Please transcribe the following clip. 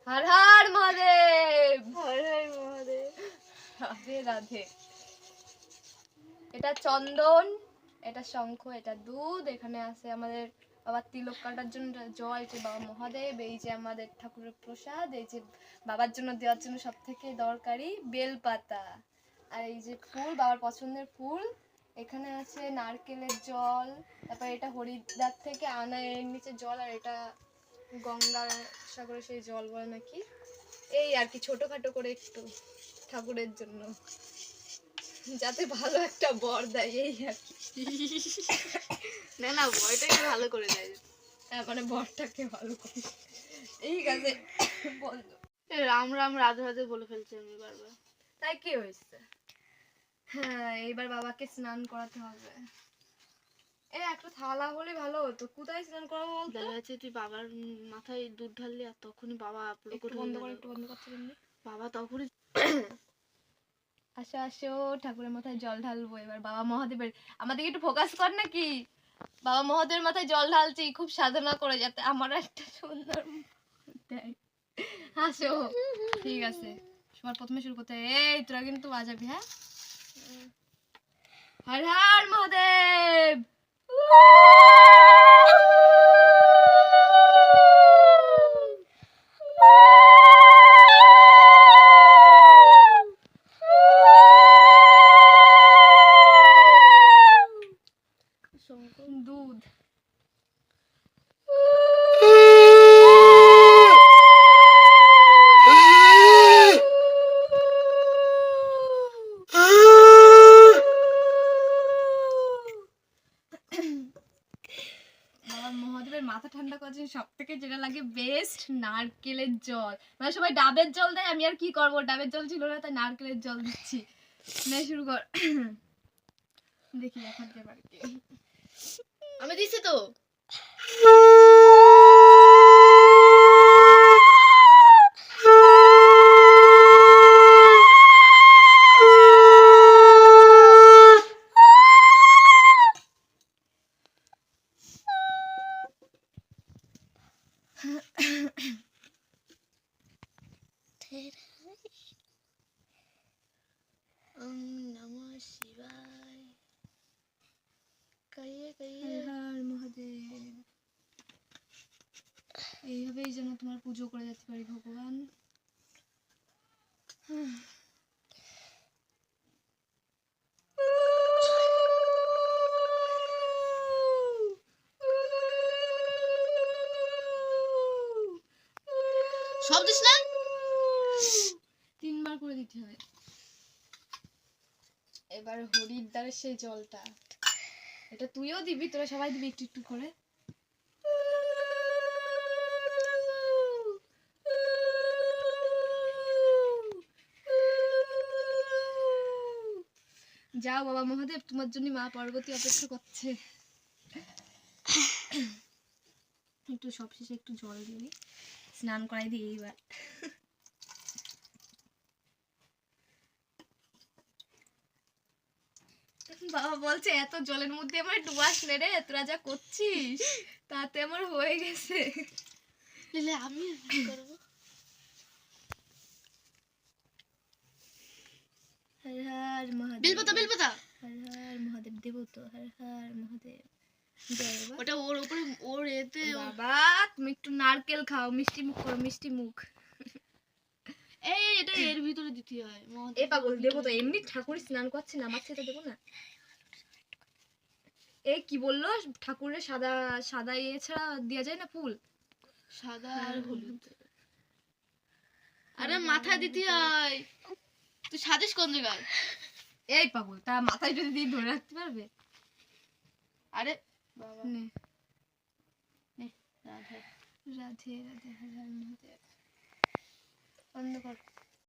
হর হর মহাদেব, হর হর মহাদেব, রাধে রাধে। এটা চন্দন, এটা শঙ্খ, এটা দুধ, এখানে আছে আমাদের বাবার তিলক কাটার জন্য জল, যে বাবা মহাদেব, এই যে আমাদের ঠাকুরের প্রসাদ, এই যে বাবার জন্য দেওয়ার জন্য সব থেকে দরকারি বেলপাতা, আর এই যে ফুল, বাবার পছন্দের ফুল। এখানে আছে নারকেলের জল, তারপর এটা হরিদ্বার থেকে আনা এর নিচে জল, আর এটা গঙ্গা সাগরে সেই জল বলে নাকি। এই আর কি ছোটখাটো করে একটু ঠাকুরের জন্য, যাতে ভালো একটা বর দেয়, এই আর কি। না না, বরটাকে ভালো করে দেয়, মানে বরটাকে ভালো করে। ঠিক আছে বন্ধু, রাম রাম রাধে রাধে বলে ফেলছে আমি বারবার। তাই কি হয়েছে? হ্যাঁ, এইবার বাবাকে স্নান করাতে হবে। একটা থালা হলে ভালো হতো। কোথায় স্নান করাবো বলতো? দেখা যাচ্ছে তুই বাবার মাথায় দুধ ঢাললি, আর তখনই বাবা একটু বন্ধ করে, একটু বন্ধ করতে পারবি? বাবা তখনই আসো আসো, ঠাকুরের মাথায় জল ঢালবো এবার বাবা মহাদেবের। আমাদেরকে একটু ফোকাস কর নাকি। বাবা মহাদেবের মাথায় জল ঢালছি খুব সাধনা করে, যাতে আমার একটা সুন্দর দেয়। আসো, ঠিক আছে, সবার প্রথমে শুরু করতে। এই তোরা কিন্তু বাজাবি, হ্যাঁ? হর হর মহাদেব। দুধ, মহাদেবের মাথা ঠান্ডা করার জন্য সব থেকে যেটা লাগে বেস্ট, নারকেলের জল। মানে সবাই ডাবের জল দেয়, আমি আর কি করবো, ডাবের জল ছিল না তাই নারকেলের জল দিচ্ছি। নে শুরু কর। দেখি এখন কে পারে কি। আমি দিছি তো। নমঃ শিবায়, কাইয়ে কাইয়ে হর মহাদেব। এইভাবেই যেন তোমার পুজো করে যেতে পারি ভগবান। সব দিস না, 3 বার করে দিতে হয়। এবার হরিদ্বারের সেই জলটা, এটা তুইও দিবি, তোরা সবাই দিবি একটু একটু করে। যাও বাবা মহাদেব, তোমার জন্য মা পার্বতী অপেক্ষা করছে। একটু সবশেষে একটু জল দিবি, স্নান করাই দিই এইবার। বাবা বলছে এত জলের মধ্যে আমার ডুবাস নে রে, তোরা যা করছিস তাতে আমার হয়ে গেছে। আমি কি করব? হর হর মহাদেব, বেলপাতা বেলপাতা, হর হর মহাদেব দেব তো, হর হর মহাদেব। ওটা ওর উপরে, ওর এতে। বাবা তুমি একটু নারকেল খাও, মিষ্টি মুখ করো, মিষ্টি মুখ। এই এটা এর ভিতরে দিতে হয়। এ পাগল, দেবো তো, এমনি ঠাকুর স্নান করছে না, আমার সেটা দেবো না। এই কি বললো, ঠাকুরের সাদা সাদা ইয়ে ছাড়া দেওয়া যায় না ফুল? সাদা আর হলুদ। আরে মাথায় দিতে হয়, তুই সাজিস কোন জায়গায়? এই পাগল, তা মাথায় যদি দিয়ে ধরে রাখতে পারবে? আরে বাবা, নে নে রাধে রাধে রাধে, হর হর মহাদেব। বন্ধ কর।